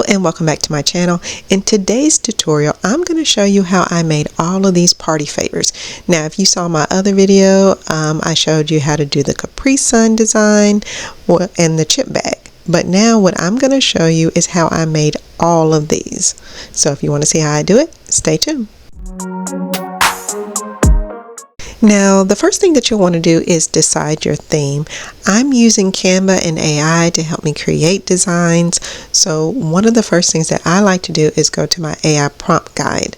And welcome back to my channel. In today's tutorial, I'm going to show you how I made all of these party favors. Now, if you saw my other video, I showed you how to do the Capri Sun design and the chip bag. But now what I'm going to show you is how I made all of these. So if you want to see how I do it, stay tuned. Now, the first thing that you'll want to do is decide your theme. I'm using Canva and AI to help me create designs. So one of the first things that I like to do is go to my AI prompt guide.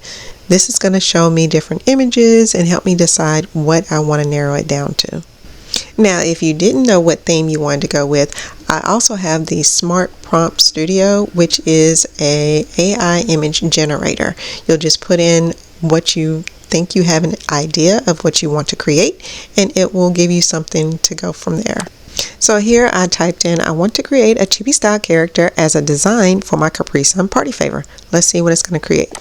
This is going to show me different images and help me decide what I want to narrow it down to. Now, if you didn't know what theme you wanted to go with, I also have the Smart Prompt Studio, which is a AI image generator. You'll just put in what you think you have an idea of what you want to create, and it will give you something to go from there. So here I typed in, I want to create a chibi style character as a design for my Capri Sun party favor. Let's see what it's going to create.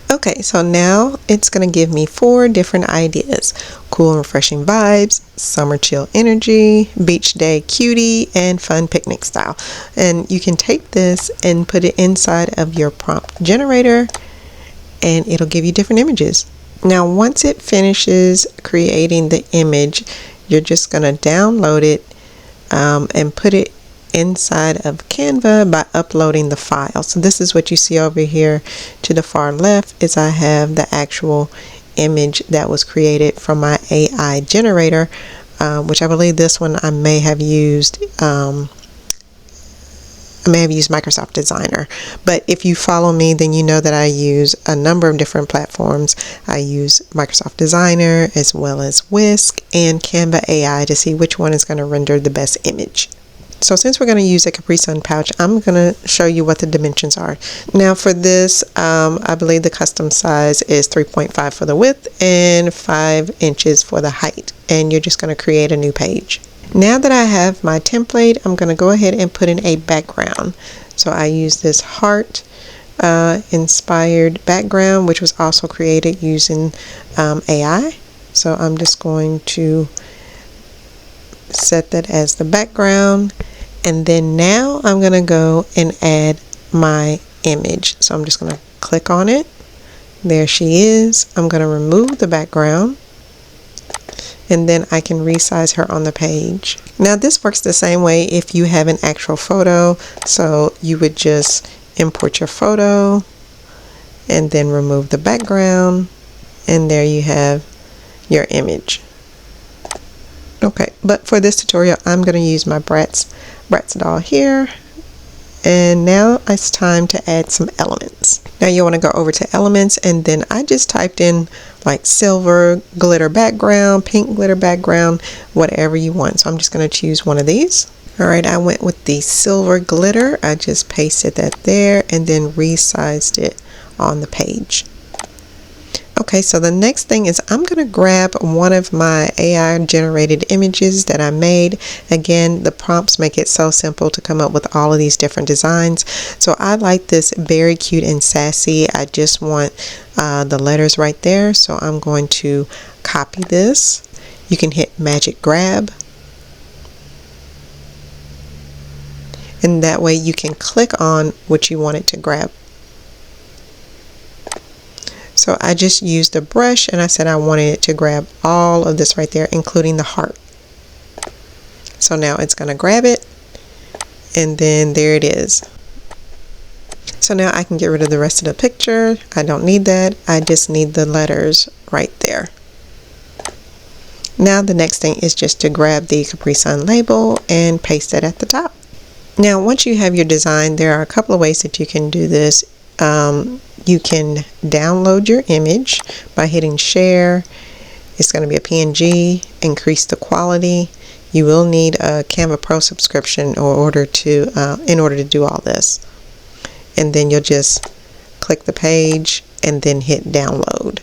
Okay, so now it's going to give me 4 different ideas: cool and refreshing vibes, summer chill energy, beach day cutie, and fun picnic style. And you can take this and put it inside of your prompt generator, and it'll give you different images. Now, once it finishes creating the image, you're just going to download it and put it inside of Canva by uploading the file. So this is what you see over here to the far left is I have the actual image that was created from my AI generator, which I believe this one I may have used Microsoft Designer. But if you follow me, then you know that I use a number of different platforms. I use Microsoft Designer as well as Whisk and Canva AI to see which one is going to render the best image. So since we're going to use a Capri Sun pouch, I'm going to show you what the dimensions are. Now for this, I believe the custom size is 3.5 for the width and 5 inches for the height. And you're just going to create a new page. Now that I have my template, I'm going to go ahead and put in a background. So I use this heart inspired background, which was also created using AI. So I'm just going to set that as the background. And then now I'm going to go and add my image. So I'm just going to click on it. There she is. I'm going to remove the background, and then I can resize her on the page. Now this works the same way if you have an actual photo. So you would just import your photo and then remove the background, and there you have your image. Okay, but for this tutorial I'm going to use my Bratz doll here. And now it's time to add some elements. Now you want to go over to elements, and then I just typed in like silver glitter background, pink glitter background, whatever you want. So I'm just going to choose one of these. Alright, I went with the silver glitter. I just pasted that there and then resized it on the page. Okay, so the next thing is I'm going to grab one of my AI generated images that I made. Again, the prompts make it so simple to come up with all of these different designs. So I like this very cute and sassy. I just want the letters right there. So I'm going to copy this. You can hit magic grab. And that way you can click on what you want it to grab. So I just used a brush and I said I wanted it to grab all of this right there, including the heart. So now it's going to grab it, and then there it is. So now I can get rid of the rest of the picture. I don't need that. I just need the letters right there. Now the next thing is just to grab the Capri Sun label and paste it at the top. Now once you have your design, there are a couple of ways that you can do this. You can download your image by hitting share. It's going to be a PNG. Increase the quality. You will need a Canva Pro subscription in order to do all this. And then you'll just click the page and then hit download.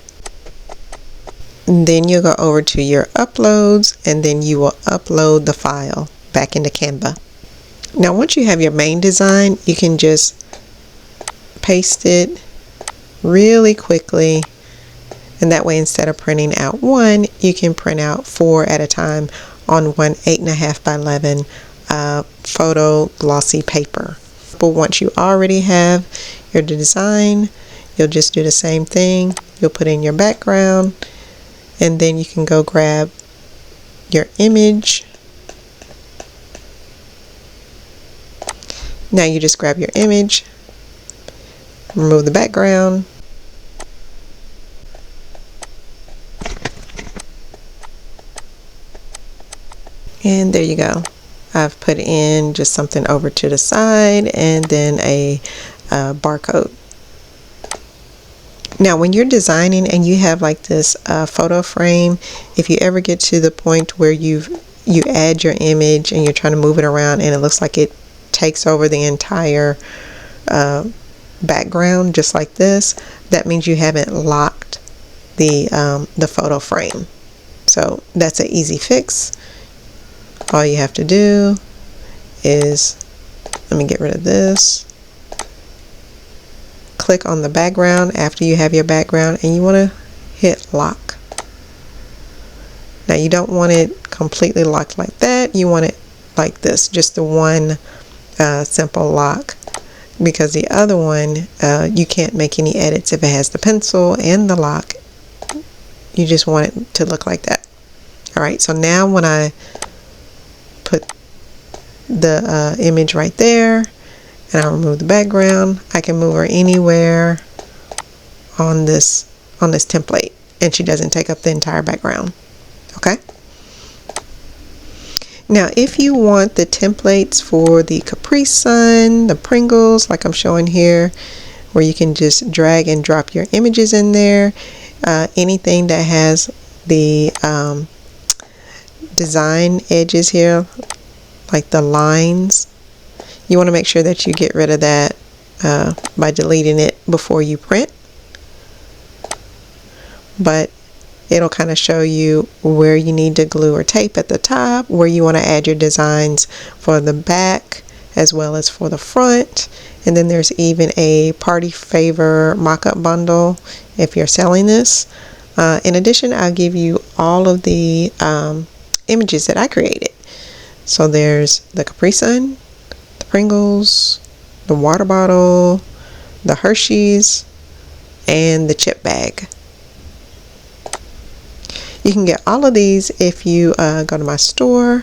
And then you'll go over to your uploads, and then you will upload the file back into Canva. Now once you have your main design, you can just paste it really quickly, and that way instead of printing out one, you can print out 4 at a time on one 8.5 by 11 photo glossy paper. simple. Once you already have your design, you'll just do the same thing. You'll put in your background, and then you can go grab your image. Now you just grab your image, remove the background, and there you go. I've put in just something over to the side and then a barcode. Now when you're designing and you have like this photo frame, if you ever get to the point where you add your image and you're trying to move it around and it looks like it takes over the entire background just like this, that means you haven't locked the photo frame. So that's an easy fix. All you have to do is, let me get rid of this, click on the background after you have your background, and you want to hit lock. Now you don't want it completely locked like that. You want it like this, just the one simple lock, because the other one you can't make any edits if it has the pencil and the lock. You just want it to look like that. Alright, so now when I put the image right there and I remove the background, I can move her anywhere on this template and she doesn't take up the entire background. Okay? Now if you want the templates for the Capri Sun, the Pringles, like I'm showing here, where you can just drag and drop your images in there, anything that has the design edges here, like the lines, you want to make sure that you get rid of that by deleting it before you print. But it'll kind of show you where you need to glue or tape at the top, where you want to add your designs for the back as well as for the front. And then there's even a party favor mock-up bundle if you're selling this. In addition, I'll give you all of the images that I created. So there's the Capri Sun, the Pringles, the water bottle, the Hershey's, and the chip bag. You can get all of these if you go to my store,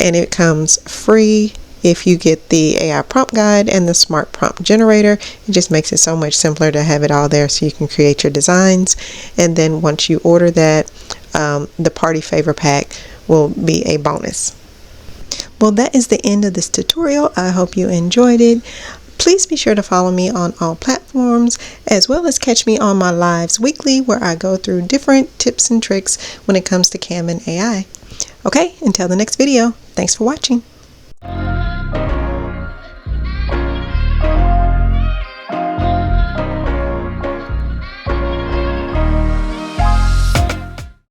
and it comes free if you get the AI prompt guide and the smart prompt generator. It just makes it so much simpler to have it all there so you can create your designs. And then once you order that, the party favor pack will be a bonus. Well, that is the end of this tutorial. I hope you enjoyed it. Please be sure to follow me on all platforms, as well as catch me on my lives weekly where I go through different tips and tricks when it comes to Canva and AI. Okay, until the next video, thanks for watching.